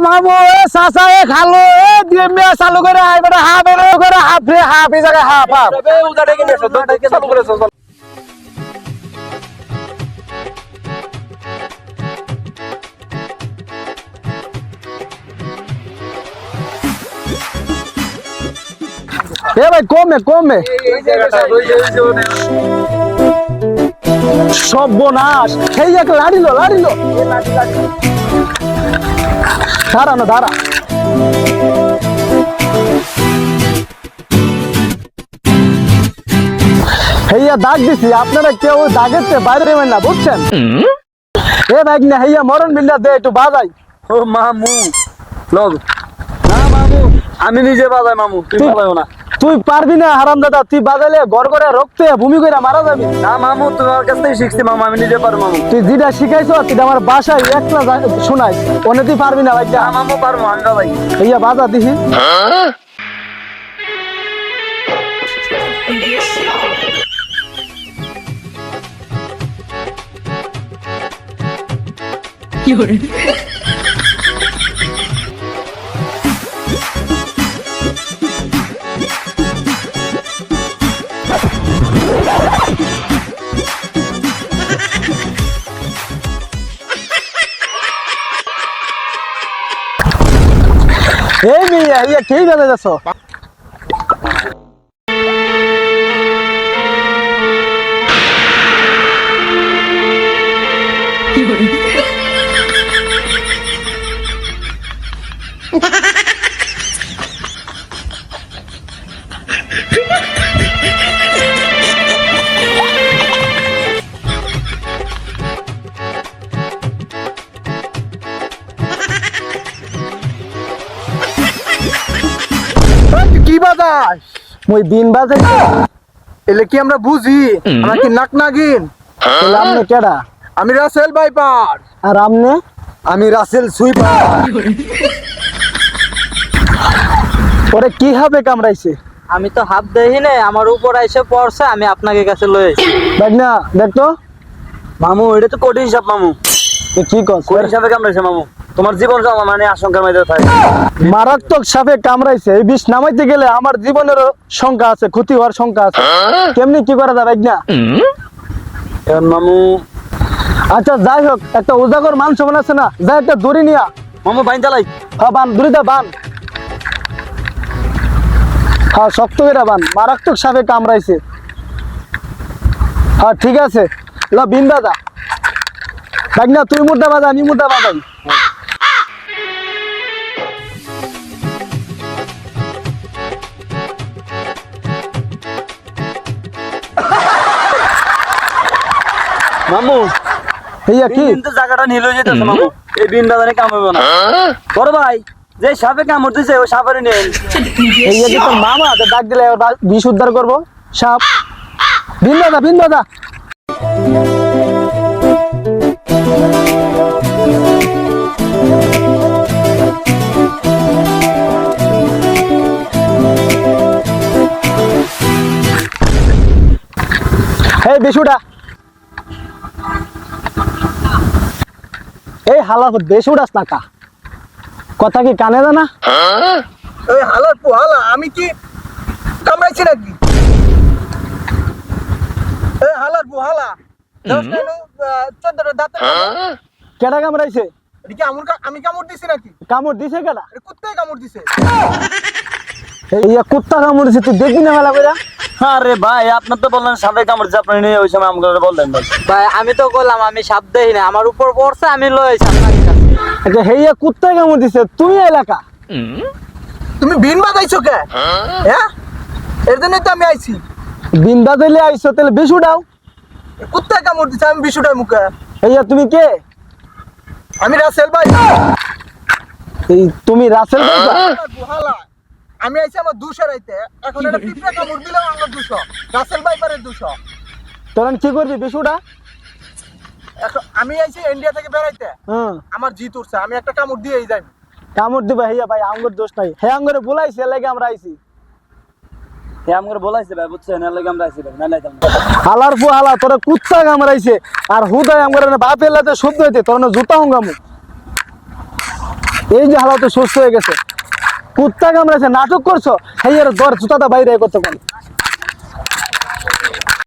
মামু এ চাচা এ খালো এ দিয়ে মিয়া চালু করে আই বেটা হাফ এর করে হাফ রে হাফ এই জায়গায় হাফ হাফ বে উদাটা কিনে এসো দুটাকে চালু করে চল এ ভাই কমে কমে এই জায়গাটা ওই যে সর্বনাশ এই এক লাড়িলো লাড়িলো দাঁড়ানো দাঁড়া হেইয়া দাগ দিছি আপনারা কেউ দাগের চেয়ে বাইরে নেবেন না বুঝছেন এ ভাই না হেইয়া মরণ বিল্লা দে একটু বাজাই ও মামু লগ না মামু আমি নিজে বাজাই মামু তুই বাজাও না তুই পারবি না হারাম দাদা তুই বাজাইলে ঘর করে রক্তে ভূমি করে মারা যাবি না মামু তোমার কাছ থেকে শিখছি মামু আমি নিজে পারবো মামু তুই যেটা শিখাইছো তুই আমার বাসায় একলা শোনাই ওনে তুই পারবি না ভাই না মামু পারবো আমি বাজাই হেইয়া বাজা দিহি এই মেয়ে ইয়া কে বাজা যাচ্ছ কি বাজাস মই দিন বাজে এলে কি আমরা বুঝি আমরা কি নাক নাগিন তাহলে আমনে কেডা আমি রাসেল বাইপার আর আমনে আমি রাসেল সুইপার ওরে কি হবে কামড়াইছে আমি তো হাত দেখি নাই আমার উপর এসে পড়ছে আমি আপনাকে কাছে লই আইছি দেখ না দেখতো মামু এটা তো কঠিন হিসাব মামু এ কি কস কঠিন হিসাবে কামড়াইছে মামু তোমার জীবন যাওয়া মানে আশঙ্কার মধ্যে থাকে মারাত্মক সাপে কামড়াইছে এই বিষ নামাইতে গেলে আমার জীবনেরও শঙ্কা আছে ক্ষতি হওয়ার শঙ্কা আছে কেমনি কি করা যাবে না এখন মামু আচ্ছা যাই হোক একটা উজাগর মান সমান আছে না যাই একটা দড়ি নিয়া মামু বাইন চালাই হ্যাঁ বান দড়িটা বান হ্যাঁ শক্ত করে বান মারাত্মক সাপে কামড়াইছে হ্যাঁ ঠিক আছে ল বিন দাদা দেখ না তুই মুদ্রা বাজা আমি মুদ্রা বাজাই মামু এইয়া কি কিন্তু জায়গাটা নিল যেতেছে মামু এই বিনটা জানে কামড়বে না বড় ভাই যে সাপে কামড় দিছে ওই সাপের নেন এইয়া কি তোর মামা তো ডাক দিলে এবার বিষ উদ্ধার করবো সাপ বিন দাদা বিন দাদা এই বিশুটা এই হালা বেশি উড়াস না কা কথা কি কানে না ওই হালার পোহালা আমি কি কামড়াইছি নাকি এই হালার পোহালা চোদ্দটা দাঁত কেডা কামড়াইছে আমি কামড় দিছি নাকি কামড় দিছে কেডা কুত্তায় কামড় দিছে এইয়া কুত্তা কামড় দিছে তুই দেখবি না মেলা কইরা আরে ভাই আপনার তো বললেন সাপে কামড় দিছে আপনি নিয়ে ওই সময় আমাকে বললেন ভাই ভাই আমি তো কইলাম আমি সাপ দেখি না আমার উপর পড়ছে আমি লই আইছি আপনাকে কাছে আচ্ছা হেইয়া কুত্তা কামড় দিছে তুমি এলাকা তুমি বিন বাজাইছো কে হ্যাঁ এর জন্য তো আমি আইছি বিন্দা দিলে আইছো তাহলে বিষ উঠাও কুত্তায় কামড় দিছে আমি বিশুটার মুখে হেইয়া তুমি কে আমি রাসেল ভাই এই তুমি রাসেল ভাইবা গুহালা আমি আইছি আমার 200 রাইতে এখন এটা পিঁপড়া কামড় দিলেও আমার 200 রাসেল ভাই পারে 200 তখন কি করবি বিষ উঠা এখন আমি আইছি ইন্ডিয়া থেকে বেরাইতে হ্যাঁ আমার জিত উঠছে আমি একটা কামড় দিয়েই যাই কামড় দিবা হেইয়া ভাই আঙ্গুর দোষ নাই হে আঙ্গুরে বলাইছে লাগে আমরা আইছি হে আমগরে বলাইছে ভাই বুঝছেন এর লাগি আমরা আইছি ভাই না লাইতাম হালার পু হালা তোরা কুত্তা কামড়াইছে আর হুদায় আমার বাপ এলাতে শব্দ হইতে তোর জুতা হুঙ্গামু এই যে হালা তো সুস্থ হয়ে গেছে, কুত্তা কামড়েছে নাটক করছো, হেয়ার দর জুতাটা বাইরে করতে পারি।